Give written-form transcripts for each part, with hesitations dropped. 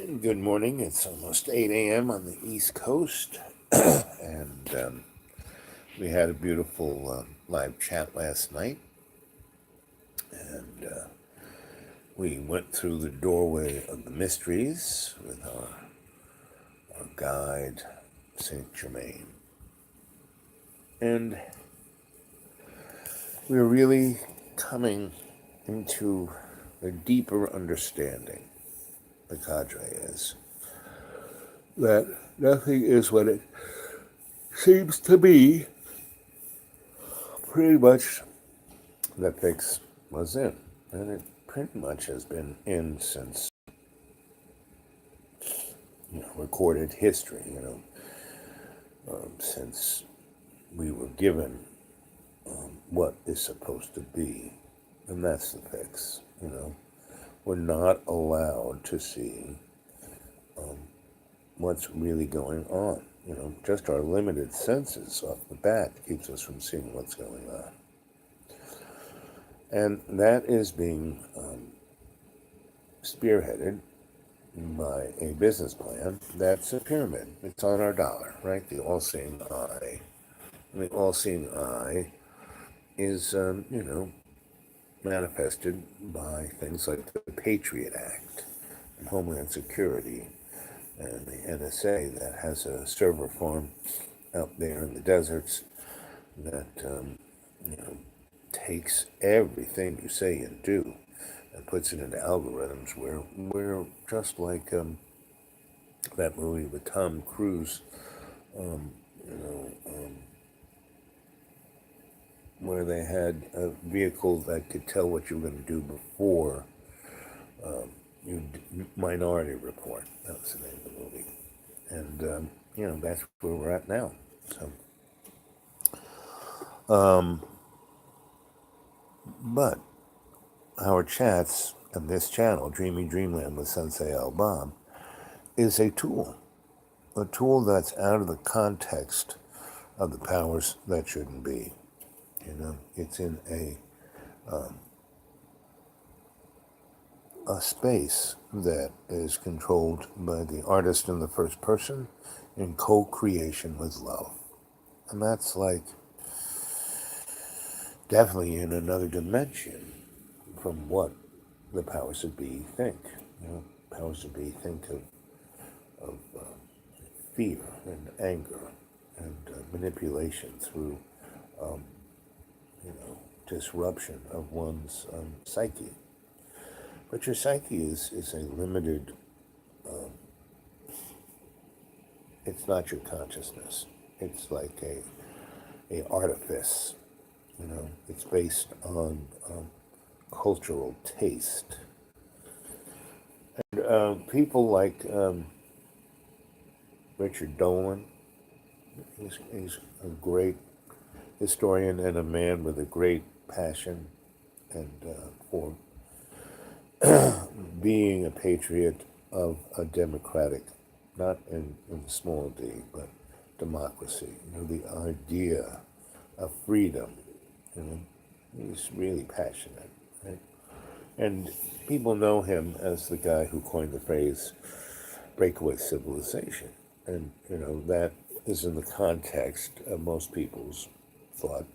Good morning. It's almost 8 a.m. on the East Coast, and we had a beautiful live chat last night, and we went through the doorway of the mysteries with our guide, Saint Germain, and we're really coming into a deeper understanding, the cadre is, that nothing is what it seems to be. Pretty much the fix was in, and it pretty much has been in since recorded history. Since we were given what is supposed to be, and that's the fix. We're not allowed to see what's really going on. Just our limited senses off the bat keeps us from seeing what's going on. And that is being spearheaded by a business plan that's a pyramid. It's on our dollar, right? The all-seeing eye. And the all-seeing eye is, manifested by things like the Patriot Act and Homeland Security and the NSA that has a server farm out there in the deserts that, takes everything you say and do and puts it into algorithms where we're just like that movie with Tom Cruise, where they had a vehicle that could tell what you were going to do before Minority Report. That was the name of the movie. And, that's where we're at now. But our chats on this channel, Dreamy Dreamland with Sensei Al-Bab, is a tool that's out of the context of the powers that shouldn't be. It's in a space that is controlled by the artist in the first person in co-creation with love. And that's like definitely in another dimension from what the powers that be think. Powers that be think of fear and anger and manipulation through, disruption of one's psyche. But your psyche is a limited, it's not your consciousness. It's like a artifice. It's based on cultural taste. And people like Richard Dolan, he's a great historian and a man with a great passion and for being a patriot of a democratic, not in small d, but democracy. The idea of freedom. He's really passionate, right? And people know him as the guy who coined the phrase breakaway civilization. And, that is in the context of most people's thought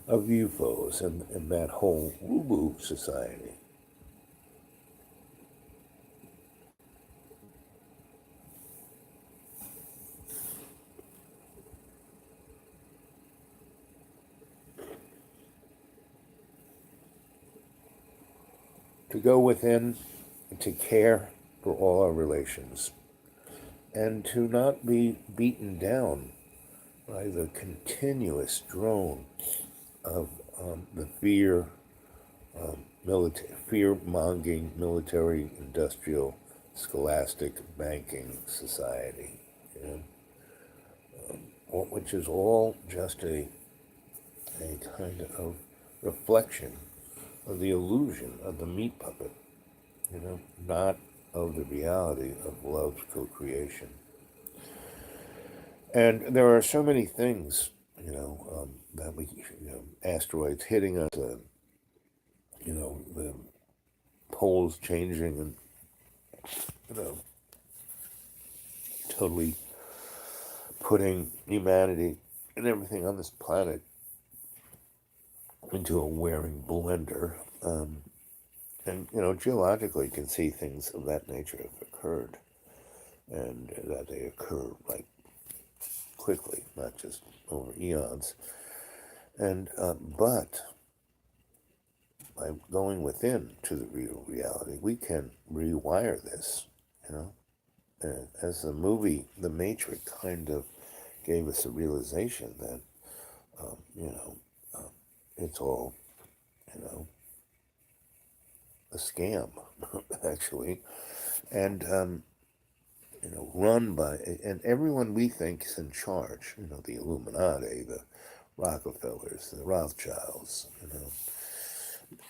of UFOs and that whole woo-woo society. To go within, to care for all our relations, and to not be beaten down by the continuous drone of the fear-mongering military, industrial, scholastic, banking society, which is all just a kind of reflection of the illusion of the meat puppet, not of the reality of love's co-creation. And there are so many things, that we, asteroids hitting us, the poles changing, and, totally putting humanity and everything on this planet into a wearing blender. And, geologically, you can see things of that nature have occurred, and that they occur, like, quickly, not just over eons. And, but by going within to the real reality, we can rewire this, you know. And as the movie The Matrix kind of gave us a realization that, it's all, you know, a scam, actually, and run by, and everyone we think is in charge. The Illuminati, the Rockefellers, the Rothschilds,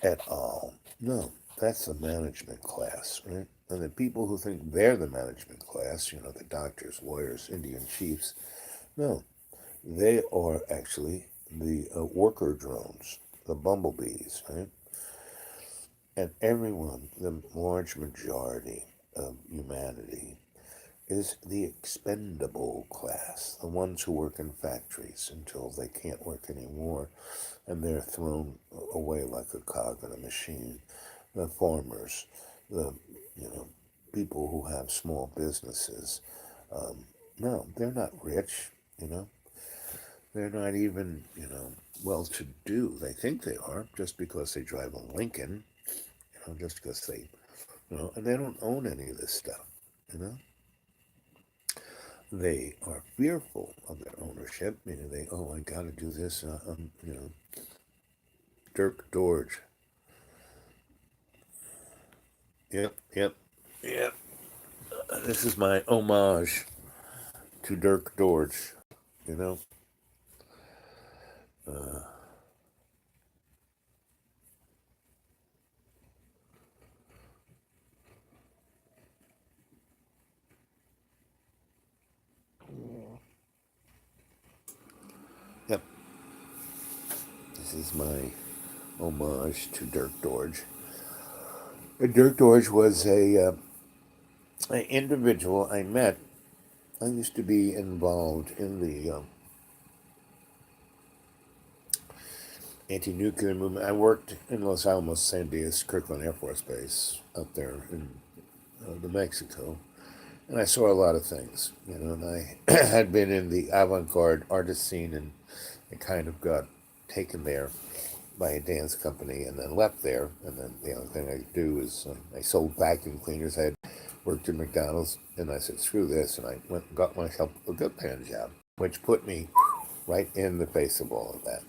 et al. No, that's the management class, right? And the people who think they're the management class, the doctors, lawyers, Indian chiefs, no, they are actually the worker drones, the bumblebees, right? And everyone, the large majority of humanity, is the expendable class, the ones who work in factories until they can't work anymore, and they're thrown away like a cog in a machine. The farmers, the people who have small businesses. No, they're not rich. They're not even well-to-do. They think they are just because they drive a Lincoln. Just because they, and they don't own any of this stuff. They are fearful of their ownership, meaning I got to do this. Dirk Dorge. Yep. This is my homage to Dirk Dorge. You know. Yep. This is my homage to Dirk Dorge. And Dirk Dorge was an individual I met. I used to be involved in the anti-nuclear movement. I worked in Los Alamos, Sandias, Kirkland Air Force Base up there in New Mexico. And I saw a lot of things, and I had been in the avant-garde artist scene, and I kind of got taken there by a dance company and then left there. And then the only thing I do is I sold vacuum cleaners. I had worked in McDonald's, and I said, screw this, and I went and got myself a good paying job, which put me right in the face of all of that.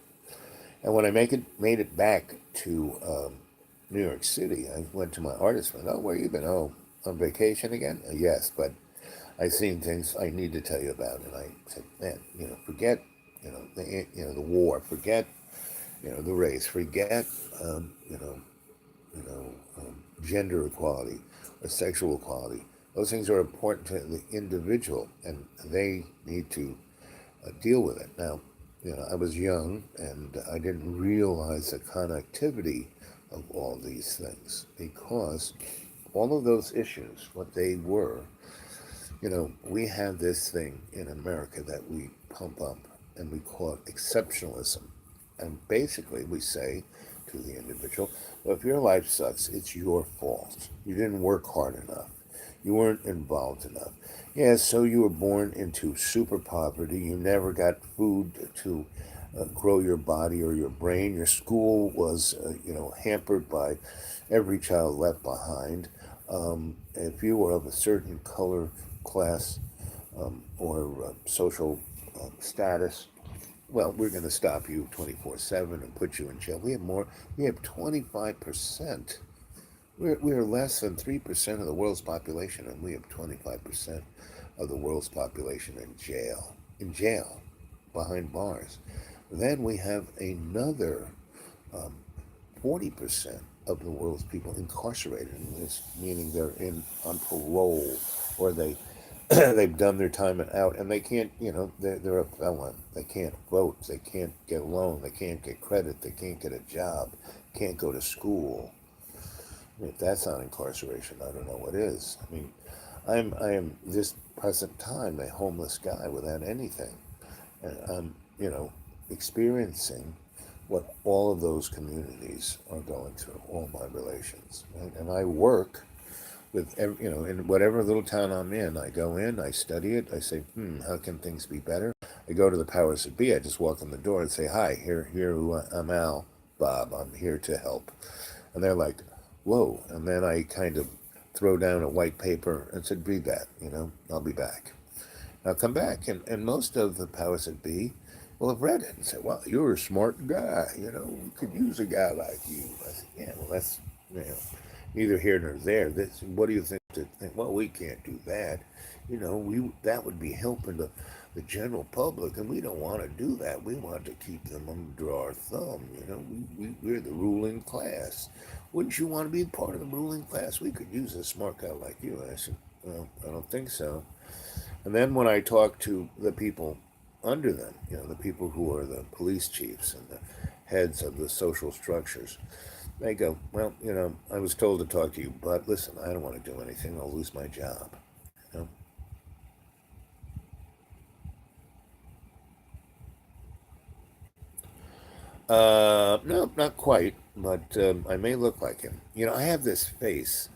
And when I made it back to New York City, I went to my artist friend. Oh, where you been? Oh, on vacation again? Yes, but I've seen things I need to tell you about. And I said, man, forget, the war, forget, the race, forget, gender equality or sexual equality. Those things are important to the individual, and they need to deal with it. Now, I was young, and I didn't realize the connectivity of all these things, because all of those issues, what they were, we have this thing in America that we pump up, and we call it exceptionalism. And basically we say to the individual, well, if your life sucks, it's your fault. You didn't work hard enough. You weren't involved enough. Yeah, so you were born into super poverty. You never got food to grow your body or your brain. Your school was, hampered by every child left behind. If you were of a certain color, class, or social status, well, we're going to stop you 24/7 and put you in jail. We have 25%. We are less than 3% of the world's population, and we have 25% of the world's population in jail, behind bars. Then we have another 40% of the world's people incarcerated, meaning they're on parole, or they've done their time and out, and they can't, they're a felon. They can't vote. They can't get a loan. They can't get credit. They can't get a job. Can't go to school. If that's not incarceration, I don't know what is. I am this present time a homeless guy without anything, and I'm experiencing what all of those communities are going through, all my relations, right? And I work with in whatever little town I'm in. I go in, I study it, I say, how can things be better? I go to the powers that be. I just walk in the door and say, hi, I'm Al, Bob. I'm here to help. And they're like, whoa. And then I kind of throw down a white paper and said, read that, I'll be back. I'll come back. And most of the powers that be will have read it and said, well, you're a smart guy, we could use a guy like you. I said, yeah, well, that's, neither here nor there. What do you think? Well, we can't do that. That would be helping the general public, and we don't want to do that. We want to keep them under our thumb. We're the ruling class. Wouldn't you want to be part of the ruling class? We could use a smart guy like you. And I said, well, I don't think so. And then when I talk to the people under them, the people who are the police chiefs and the heads of the social structures, they go, well, I was told to talk to you, but listen, I don't want to do anything. I'll lose my job. You no, not quite, but I may look like him. I have this face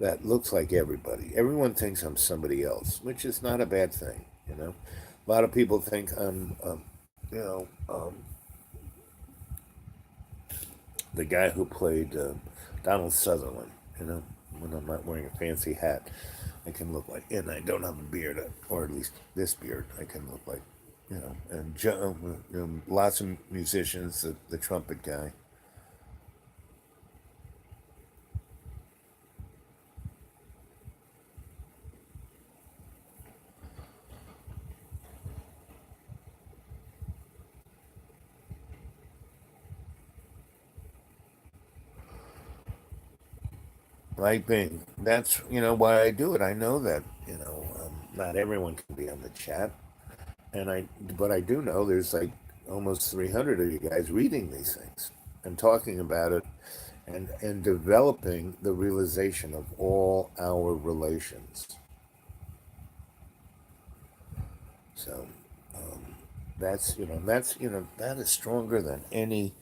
that looks like everybody. Everyone thinks I'm somebody else, which is not a bad thing. A lot of people think I'm, you know, um, the guy who played Donald Sutherland. When I'm not wearing a fancy hat, I can look like, and I don't have a beard, or at least this beard, I can look like, and lots of musicians, the trumpet guy. Like being, that's, why I do it. I know that, not everyone can be on the chat. But I do know there's like almost 300 of you guys reading these things and talking about it and developing the realization of all our relations. So that is stronger than any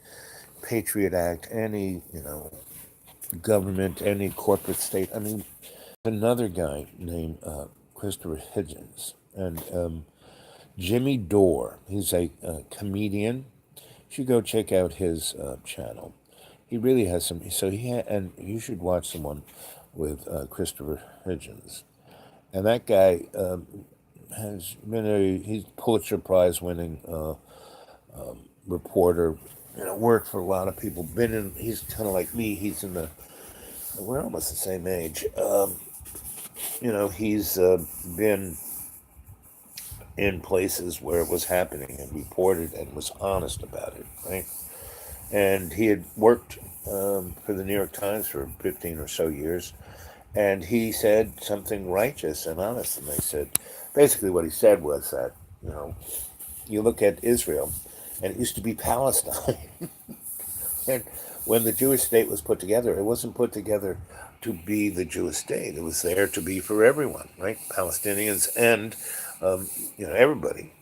Patriot Act, any, government, any corporate state. I mean, another guy named Christopher Hitchens and Jimmy Dore. He's a comedian. You should go check out his channel. He really has some. So and you should watch someone with Christopher Hitchens. And that guy has been he's Pulitzer Prize winning reporter. Worked for a lot of people. Been in. He's kind of like me. He's in the. We're almost the same age. He's been in places where it was happening and reported and was honest about it, right? And he had worked for the New York Times for 15 or so years, and he said something righteous and honest. And they said, basically, what he said was that, you look at Israel, and it used to be Palestine. And when the Jewish state was put together, it wasn't put together to be the Jewish state. It was there to be for everyone, right? Palestinians and everybody.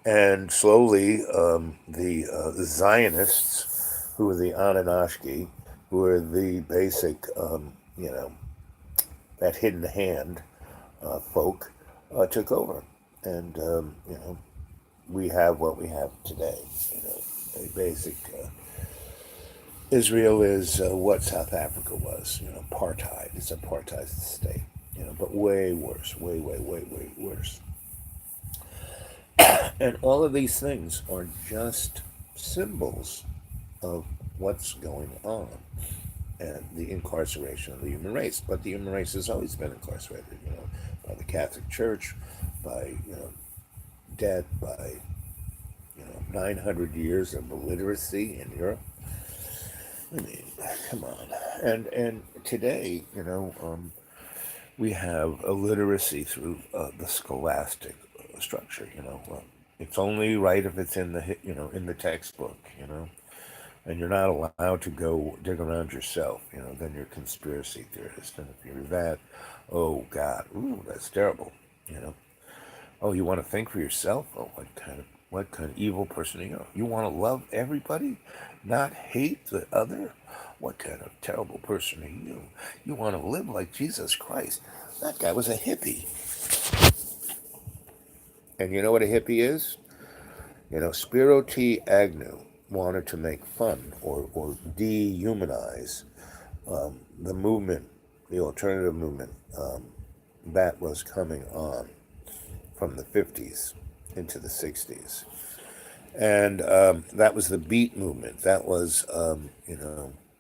And slowly, the Zionists, who were the Anunnaki, who were the basic, that hidden hand folk, took over, and we have what we have today. A basic. Israel is what South Africa was. Apartheid. It's an apartheid state. But way worse, way, way, way, way worse. And all of these things are just symbols of what's going on and the incarceration of the human race. But the human race has always been incarcerated, by the Catholic Church, by, debt, by, 900 years of illiteracy in Europe. I mean, come on. And today, we have illiteracy through the scholastic structure. It's only right if it's in the in the textbook. and you're not allowed to go dig around yourself, then you're a conspiracy theorist. And if you're that, oh God, ooh, that's terrible, you know. Oh, you want to think for yourself? Oh, what kind of evil person are you? You want to love everybody, not hate the other? What kind of terrible person are you? You want to live like Jesus Christ? That guy was a hippie. And you know what a hippie is? Spiro T. Agnew wanted to make fun or dehumanize the movement, the alternative movement that was coming on from the 50s into the 60s. And that was the beat movement. That was,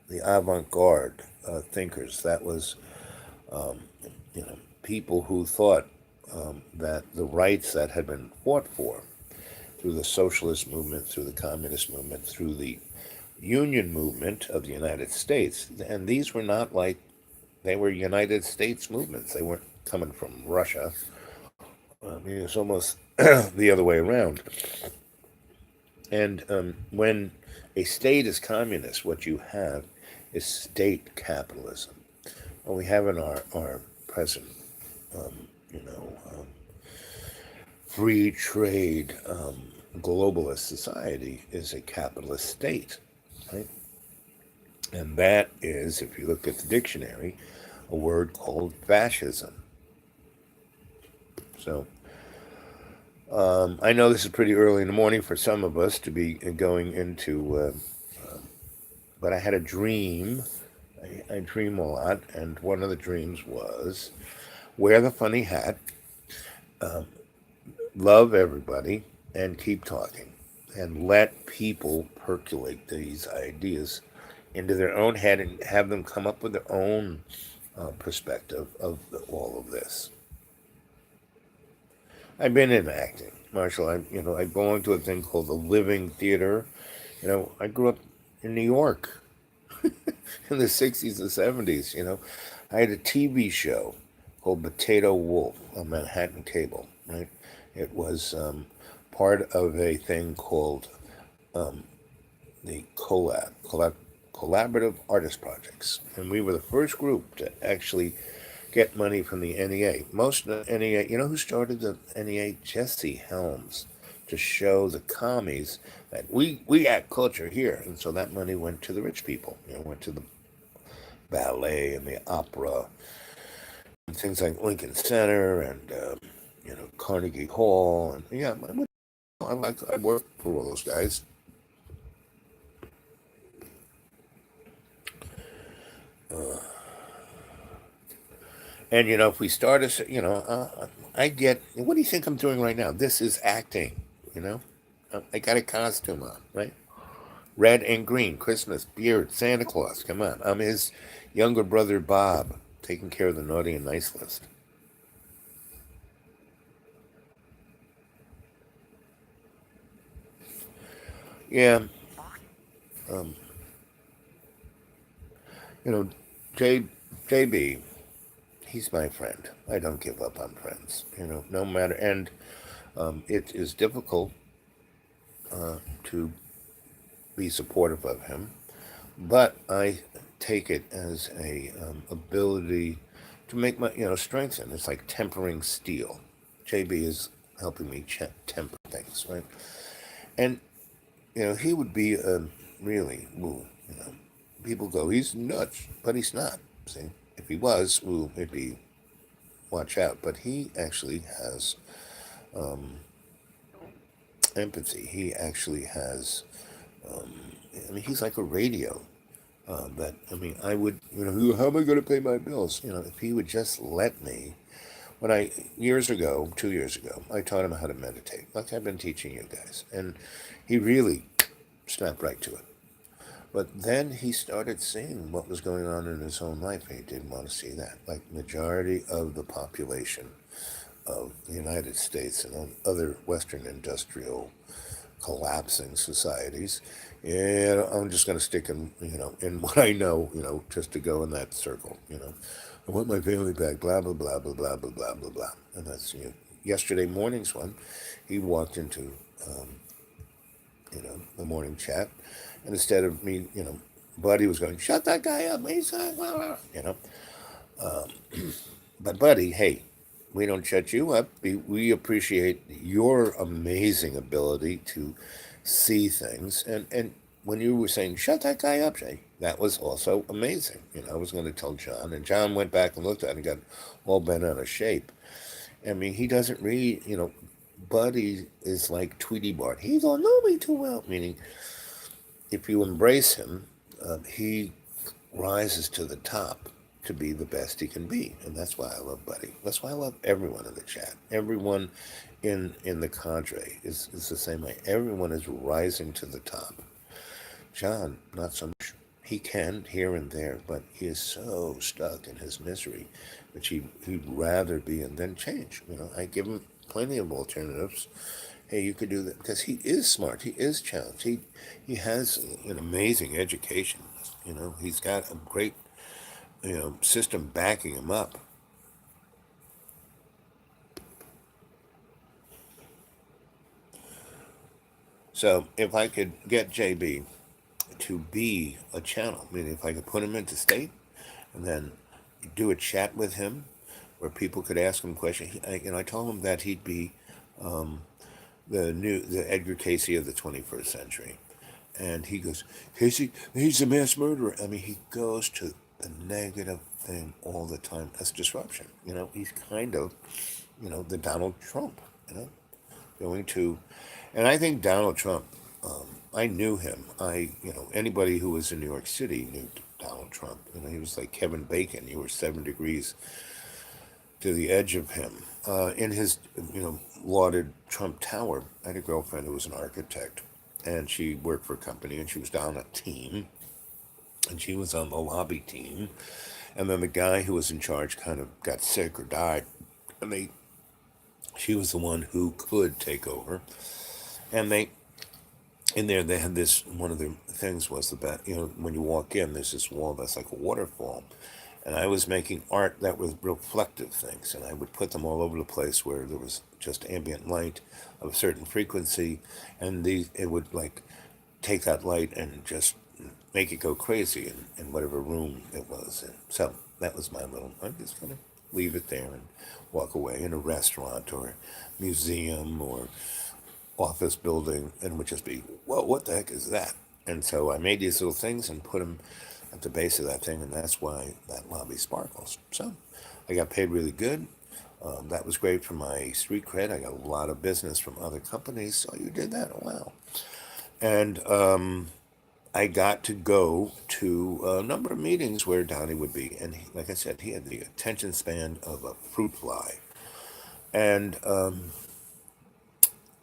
the avant-garde thinkers. That was, people who thought that the rights that had been fought for through the socialist movement, through the communist movement, through the union movement of the United States, and these were not like, they were United States movements. They weren't coming from Russia. I mean, it's almost the other way around. And when a state is communist, what you have is state capitalism. What we have in our present, you know, um, free trade globalist society is a capitalist state, right? And that is, if you look at the dictionary, a word called fascism. So I know this is pretty early in the morning for some of us to be going into, but I had a dream. I dream a lot, and one of the dreams was wear the funny hat, love everybody, and keep talking, and let people percolate these ideas into their own head and have them come up with their own perspective of all of this. I've been in acting, Marshall. I belong to a thing called the Living Theater. I grew up in New York in the '60s and '70s. I had a TV show called Potato Wolf on Manhattan Cable. Right, it was part of a thing called the Collaborative Artist Projects, and we were the first group to actually get money from the NEA. Most of the NEA, you know who started the NEA? Jesse Helms, to show the commies that we got culture here, and so that money went to the rich people. Went to the ballet and the opera, and things like Lincoln Center and Carnegie Hall, and yeah, I worked for all those guys. And if we start I get. What do you think I'm doing right now? This is acting. You know, I got a costume on, right? Red and green, Christmas, beard, Santa Claus. Come on, I'm his younger brother Bob, taking care of the naughty and nice list. Yeah, um, you know, J JB, he's my friend. I don't give up on friends. No matter, and it is difficult to be supportive of him, but I take it as a ability to make my strengthen. It's like tempering steel. JB is helping me temper things, right? And he would be really, ooh, people go, he's nuts, but he's not. See, if he was, ooh, it'd be watch out. But he actually has empathy. He actually has. Um, I mean, he's like a radio. That I mean, I would, how am I going to pay my bills? If he would just let me. When I years ago, 2 years ago, I taught him how to meditate, like I've been teaching you guys, and he really snapped right to it. But then he started seeing what was going on in his own life, and he didn't want to see that. Like majority of the population of the United States and other Western industrial collapsing societies. And I'm just going to stick in what I know, just to go in that circle. I want my family back, blah, blah, blah, blah, blah, blah, blah, blah, blah. And that's, yesterday morning's one. He walked into, the morning chat, And instead of me, Buddy was going, shut that guy up, he's, but Buddy, hey, we don't shut you up. We appreciate your amazing ability to see things. And when you were saying, shut that guy up, Jay, that was also amazing. I was going to tell John, and John went back and looked at it and got all bent out of shape. I mean, he doesn't read, Buddy is like Tweety Bart. He don't know me too well, meaning if you embrace him, he rises to the top to be the best he can be, and that's why I love Buddy. That's why I love everyone in the chat. Everyone in the cadre is the same way. Everyone is rising to the top. John, not so much. He can here and there, but he is so stuck in his misery, which he'd rather be and then change. I give him plenty of alternatives. Hey, you could do that because he is smart. He is challenged. He has an amazing education. He's got a great system backing him up. So if I could get JB to be a channel, meaning if I could put him into state and then do a chat with him where people could ask him questions. I told him that he'd be the Edgar Casey of the 21st century. And he goes, Casey, he's a mass murderer. I mean, he goes to the negative thing all the time. That's disruption. He's kind of, the Donald Trump, going to, and I think Donald Trump, I knew him. Anybody who was in New York City knew Donald Trump. He was like Kevin Bacon. You were 7 degrees to the edge of him. In his, lauded Trump Tower, I had a girlfriend who was an architect, and she worked for a company, and she was down a team, and she was on the lobby team, and then the guy who was in charge kind of got sick or died, and she was the one who could take over, and in there they had this, one of the things was when you walk in, there's this wall that's like a waterfall, and I was making art that was reflective things, and I would put them all over the place where there was just ambient light of a certain frequency, and it would like take that light and just make it go crazy in whatever room it was in. So that was my little, I'm just going to leave it there and walk away in a restaurant or museum or office building, and it would just be, whoa, what the heck is that? And so I made these little things and put them at the base of that thing, and that's why that lobby sparkles. So I got paid really good. That was great for my street cred. I got a lot of business from other companies. So you did that? Oh, wow. And I got to go to a number of meetings where Donnie would be. And like I said, he had the attention span of a fruit fly. And,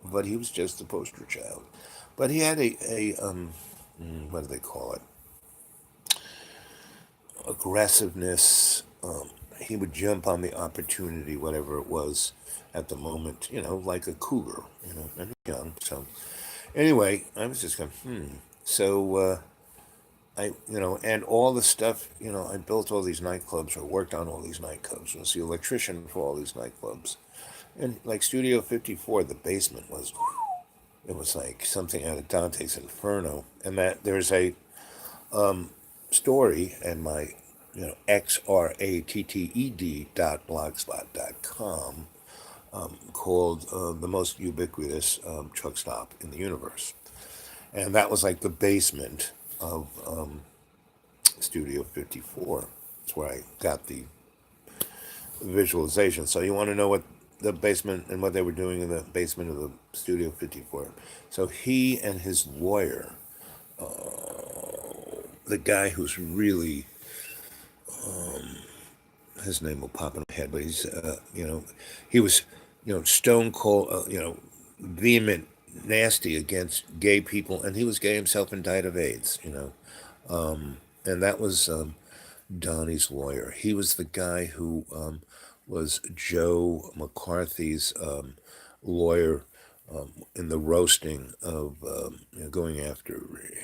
but he was just the poster child. But he had what do they call it? Aggressiveness. He would jump on the opportunity, whatever it was at the moment, like a cougar, and young. So anyway, I was just going, So and all the stuff, I built all these nightclubs or worked on all these nightclubs. I was the electrician for all these nightclubs. And like Studio 54, the basement was, it was like something out of Dante's Inferno. And that there's a story in my, xratted.blogspot.com called The Most Ubiquitous Truck Stop in the Universe. And that was like the basement of Studio 54. That's where I got the visualization. So you want to know what the basement and what they were doing in the basement of the Studio 54. So he and his lawyer, the guy who's really, his name will pop in my head, but he's, he was, stone cold, vehement, nasty against gay people, and he was gay himself and died of AIDS, and that was Donnie's lawyer. He was the guy who was Joe McCarthy's lawyer in the roasting of going after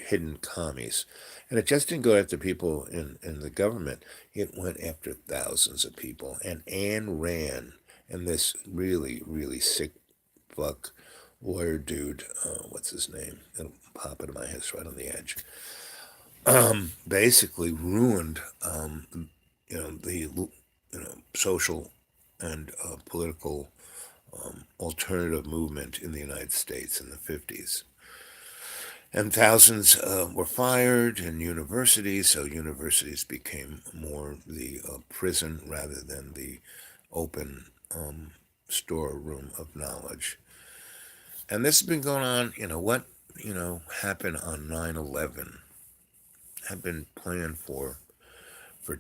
hidden commies. And it just didn't go after people in the government. It went after thousands of people. And Ayn Rand and this really, really sick fuck lawyer dude, what's his name? It'll pop into my head right on the edge. Basically ruined, the social and political alternative movement in the United States in the 50s. And thousands were fired in universities, so universities became more the prison rather than the open storeroom of knowledge. And this has been going on, what, happened on 9/11 had been planned for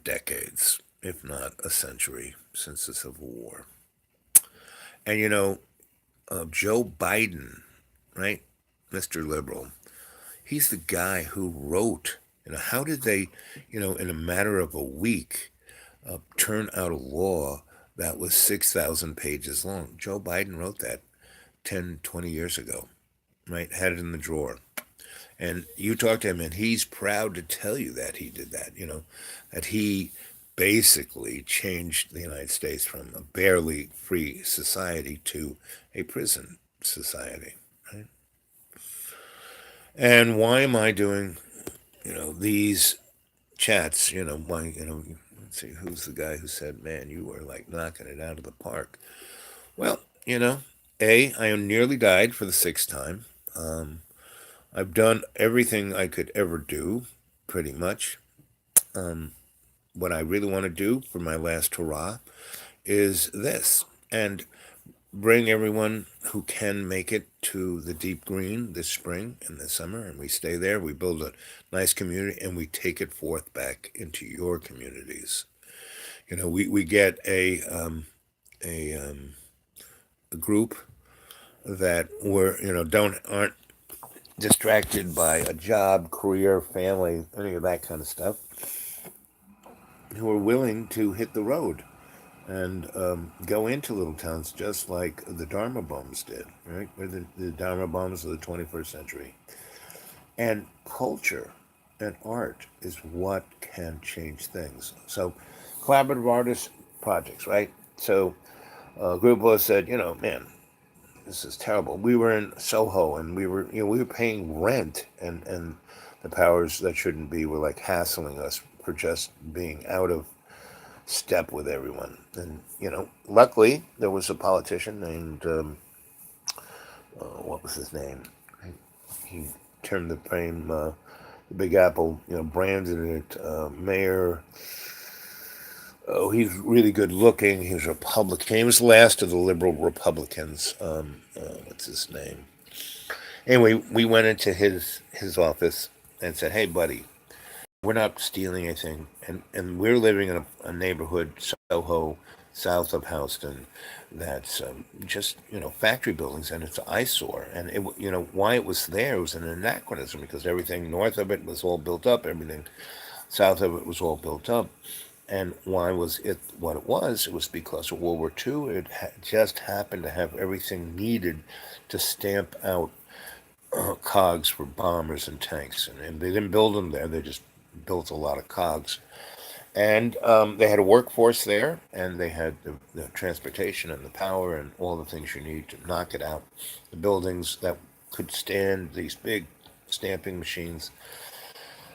decades, if not a century, since the Civil War. And, Joe Biden, right, Mr. Liberal, he's the guy who wrote, how did they, in a matter of a week, turn out a law that was 6,000 pages long? Joe Biden wrote that 10, 20 years ago, right? Had it in the drawer. And you talk to him, and he's proud to tell you that he did that, that he basically changed the United States from a barely free society to a prison society, right? And why am I doing, these chats? Why, let's see, who's the guy who said, man, you were like knocking it out of the park? Well, I am nearly died for the sixth time. Um, I've done everything I could ever do, pretty much. Um, what I really want to do for my last hurrah is this, and bring everyone who can make it to the Deep Green this spring and this summer, and we stay there. We build a nice community, and we take it forth back into your communities. We get a group that don't aren't distracted by a job, career, family, any of that kind of stuff, who are willing to hit the road and go into little towns just like the Dharma Bums did, right? We're the Dharma Bums of the 21st century. And culture and art is what can change things. So, collaborative artist projects, right? So, a group of us said, man, this is terrible. We were in Soho, and we were paying rent, and the powers that shouldn't be were like hassling us for just being out of step with everyone. And luckily there was a politician named what was his name? He turned the fame, the Big Apple, branded it mayor. Oh, he's really good looking. He was a Republican. He was the last of the liberal Republicans. What's his name? Anyway, we went into his office and said, "Hey, buddy, we're not stealing anything, and we're living in a neighborhood, Soho, south of Houston, that's just factory buildings, and it's an eyesore. And it, why it was there was an anachronism because everything north of it was all built up, everything south of it was all built up. And why was it what it was? It was because of World War II. It just happened to have everything needed to stamp out cogs for bombers and tanks, and they didn't build them there. They just built a lot of cogs, and they had a workforce there, and they had the transportation and the power and all the things you need to knock it out. The buildings that could stand these big stamping machines,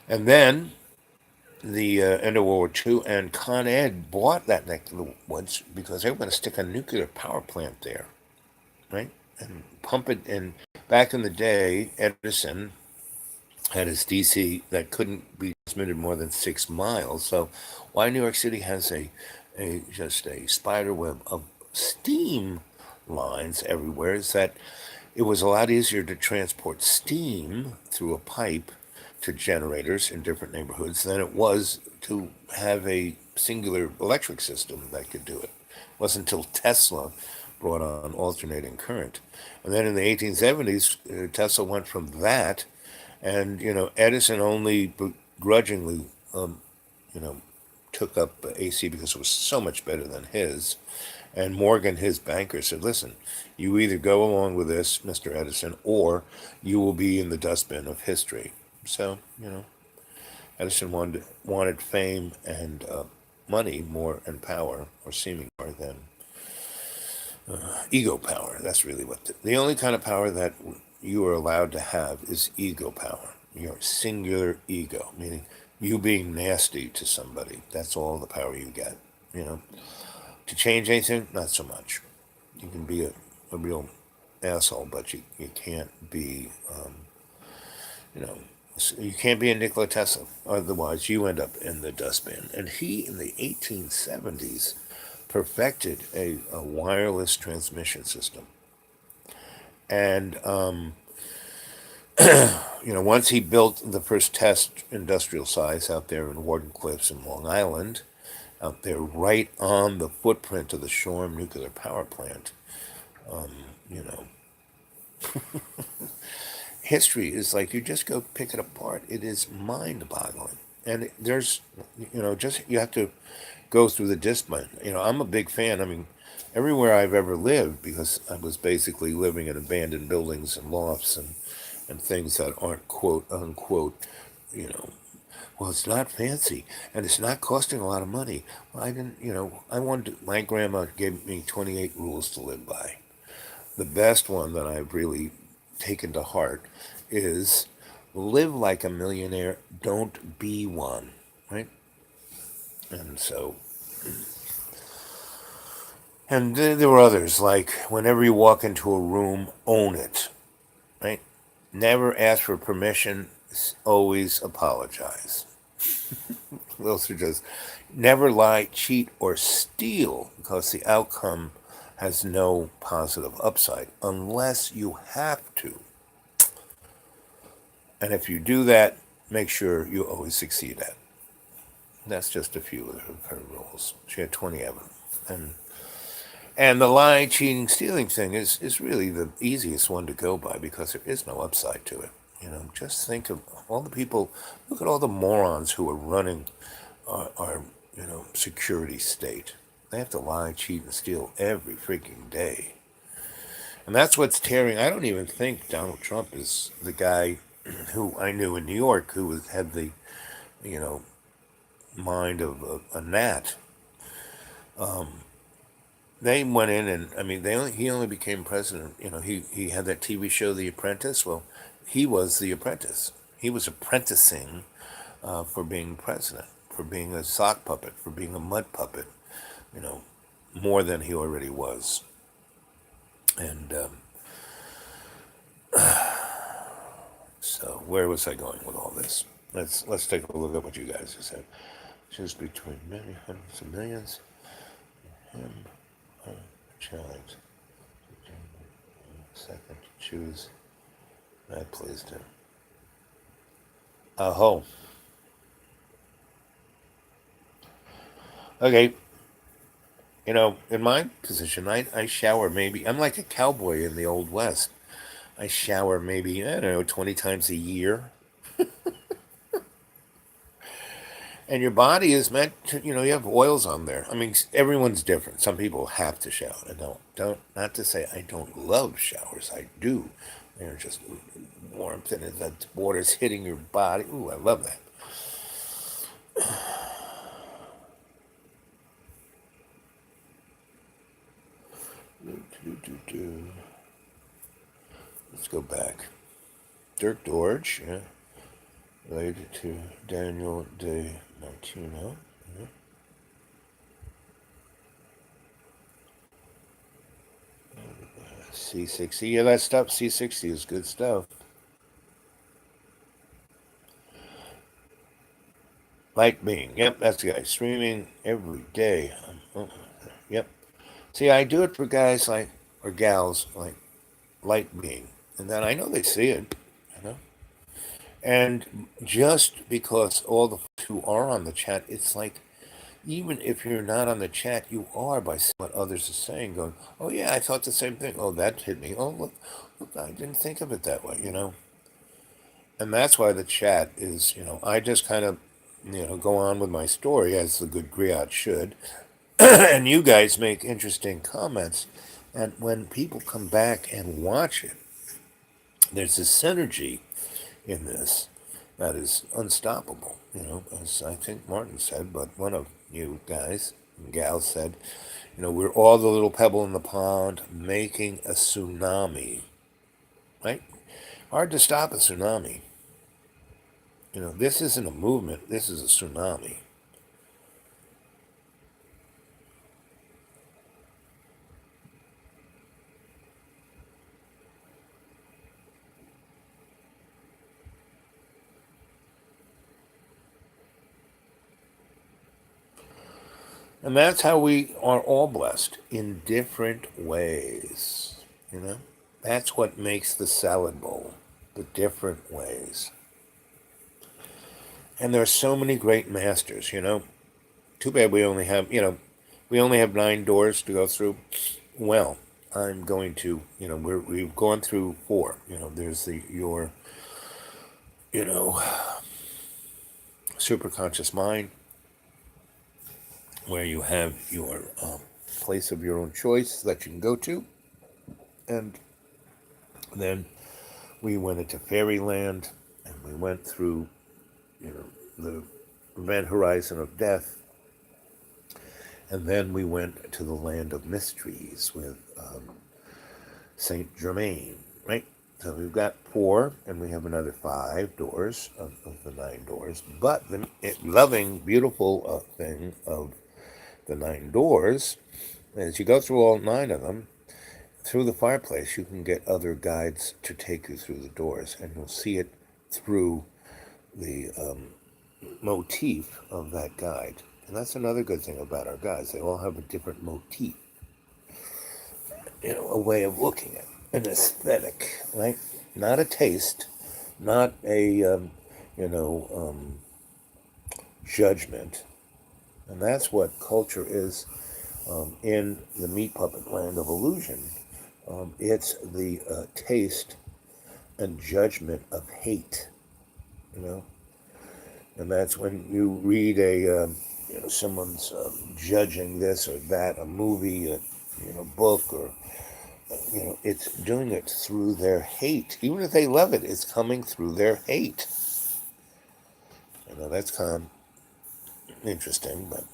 and then the end of World War II, and Con Ed bought that neck of the woods because they were going to stick a nuclear power plant there, right, and pump it in. Back in the day, Edison had his DC that couldn't be transmitted more than 6 miles. So why New York City has a just a spider web of steam lines everywhere is that it was a lot easier to transport steam through a pipe to generators in different neighborhoods than it was to have a singular electric system that could do it. It wasn't until Tesla brought on alternating current. And then in the 1870s, Tesla went from that, and Edison only begrudgingly, you know, took up AC because it was so much better than his. And Morgan, his banker, said, "Listen, you either go along with this, Mr. Edison, or you will be in the dustbin of history." So Edison wanted fame and money more and power, or seeming more, than Ego power. That's really what the only kind of power that you are allowed to have is ego power. Your singular ego, meaning you being nasty to somebody. That's all the power you get. You know, to change anything, not so much. You can be a real asshole, but you can't be, you know, you can't be a Nikola Tesla. Otherwise, you end up in the dustbin. And he, in the 1870s, perfected a wireless transmission system. And, once he built the first test industrial size out there in Warden Cliffs in Long Island, out there right on the footprint of the Shoreham nuclear power plant, you know, history is like you just go pick it apart. It is mind boggling. And there's, just you have to go through the discipline. I'm a big fan. I mean, everywhere I've ever lived, because I was basically living in abandoned buildings and lofts and things that aren't quote unquote, you know, well, it's not fancy and it's not costing a lot of money. Well, I didn't, I wanted, my grandma gave me 28 rules to live by. The best one that I've really taken to heart is live like a millionaire, don't be one, right? And so, and there were others, like whenever you walk into a room, own it, right? Never ask for permission, always apologize. Those are just, never lie, cheat, or steal, because the outcome has no positive upside unless you have to. And if you do that, make sure you always succeed at it. That's just a few of her rules. She had 20 of them. And the lying, cheating, stealing thing is really the easiest one to go by, because there is no upside to it. Just think of all the people, look at all the morons who are running our security state. They have to lie, cheat, and steal every freaking day. And that's what's tearing. I don't even think Donald Trump is the guy who I knew in New York who had the, you know, mind of a gnat. They went in and, I mean, he only became president. He had that TV show, The Apprentice. Well, he was the apprentice. He was apprenticing for being president, for being a sock puppet, for being a mud puppet, you know, more than he already was. And so, where was I going with all this? Let's take a look at what you guys have said. Choose between many hundreds of millions. Him, challenge. Second, choose. I pleased him. Oh. Okay. In my position, I shower maybe. I'm like a cowboy in the Old West. I shower maybe, I don't know, 20 times a year. And your body is meant to, you have oils on there. I mean, everyone's different. Some people have to shower. I don't, not to say I don't love showers. I do. They're just warmth and the water's hitting your body. Ooh, I love that. Let's go back. Dirk Dorge, yeah, related to Daniel De Martino. Yeah. C60, yeah, that stuff, C60 is good stuff. Light Being, yep, that's the guy. Streaming every day. Yep. See, I do it for guys like, or gals like Light Being. And then I know they see it, you know? And just because all the folks who are on the chat, it's like, even if you're not on the chat, you are by what others are saying, going, oh yeah, I thought the same thing. Oh, that hit me. Oh, look, I didn't think of it that way. And that's why the chat is, I just kind of, go on with my story as the good griot should. And you guys make interesting comments. And when people come back and watch it, there's a synergy in this that is unstoppable, as I think Martin said, but one of you guys and gals said, We're all the little pebble in the pond making a tsunami, right? Hard to stop a tsunami. This isn't a movement, this is a tsunami. And that's how we are all blessed in different ways. You know, that's what makes the salad bowl, the different ways. And there are so many great masters. Too bad we only have 9 doors to go through. Well, I'm going to, we've gone through 4. There's your, you know, superconscious mind, where you have your place of your own choice that you can go to. And then we went into fairyland, and we went through, the event horizon of death. And then we went to the land of mysteries with Saint Germain, right? So we've got 4, and we have another 5 doors of the 9 doors. But the loving, beautiful thing of the 9 doors, as you go through all 9 of them, through the fireplace, you can get other guides to take you through the doors, and you'll see it through the motif of that guide. And that's another good thing about our guides. They all have a different motif, a way of looking at it, an aesthetic, right? Not a taste, not a, judgment. And that's what culture is in the meat puppet land of illusion. It's the taste and judgment of hate, and that's when you read someone's judging this or that, a movie, a book, or it's doing it through their hate. Even if they love it, it's coming through their hate. That's kind of interesting, but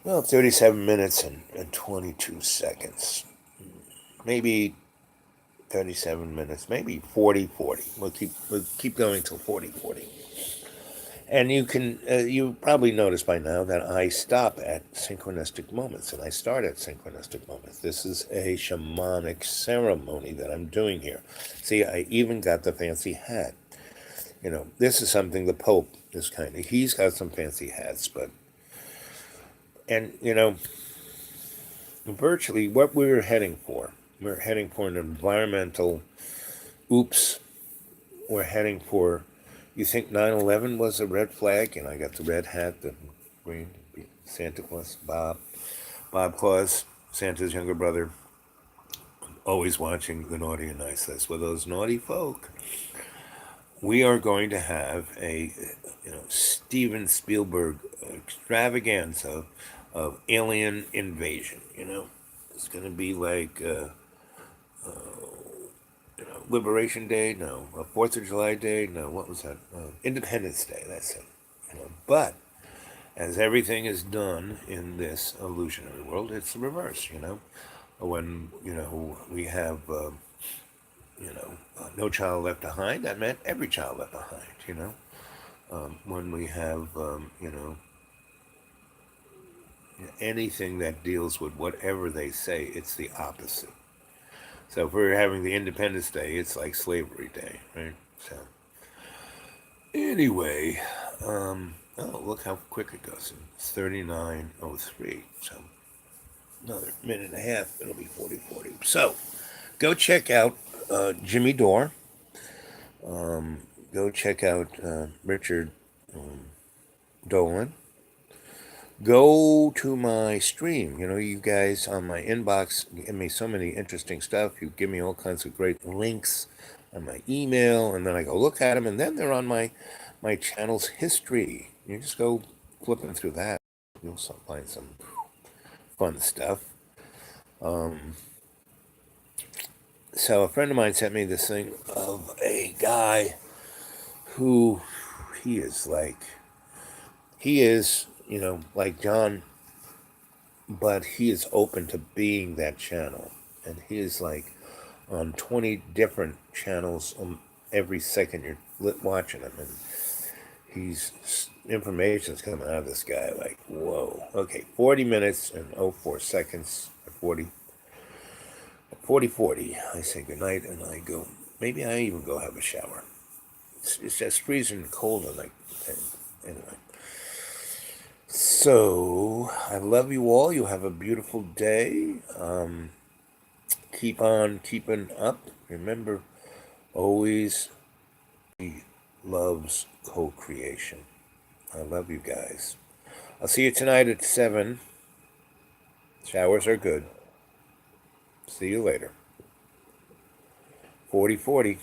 well, 37 minutes and 22 seconds. Maybe 37 minutes, maybe 40. We'll keep going till 40. And you probably noticed by now that I stop at synchronistic moments, and I start at synchronistic moments. This is a shamanic ceremony that I'm doing here. See, I even got the fancy hat. This is something the Pope is he's got some fancy hats, and virtually what we're heading for. We're heading for an environmental oops. We're heading for, you think 9/11 was a red flag? And I got the red hat, the green, Santa Claus, Bob Claus, Santa's younger brother, always watching the naughty and nice list. With those naughty folk, we are going to have a Steven Spielberg extravaganza of alien invasion. It's going to be like Liberation Day, no. 4th of July Day, no. What was that? Independence Day, that's it. But as everything is done in this illusionary world, it's the reverse. When we have No Child Left Behind, that meant every child left behind. When we have anything that deals with whatever they say, it's the opposite. So if we're having the Independence Day, it's like Slavery Day, right? So anyway, look how quick it goes. It's 39:03. So another minute and a half, it'll be 40. So go check out Jimmy Dore. Go check out Richard Dolan. Go to my stream. You guys on my inbox give me so many interesting stuff. You give me all kinds of great links on my email, and then I go look at them, and then they're on my channel's history. You just go flipping through that. You'll find some fun stuff. So a friend of mine sent me this thing of a guy who he is like John, but he is open to being that channel. And he is like on 20 different channels every second you're watching him. And information's coming out of this guy like, whoa. Okay, 40 minutes and 04 seconds. 40, I say goodnight and I go, maybe I even go have a shower. It's just freezing cold and like, anyway. So, I love you all. You have a beautiful day. Keep on keeping up. Remember, always he loves co-creation. I love you guys. I'll see you tonight at 7. Showers are good. See you later. 40-40.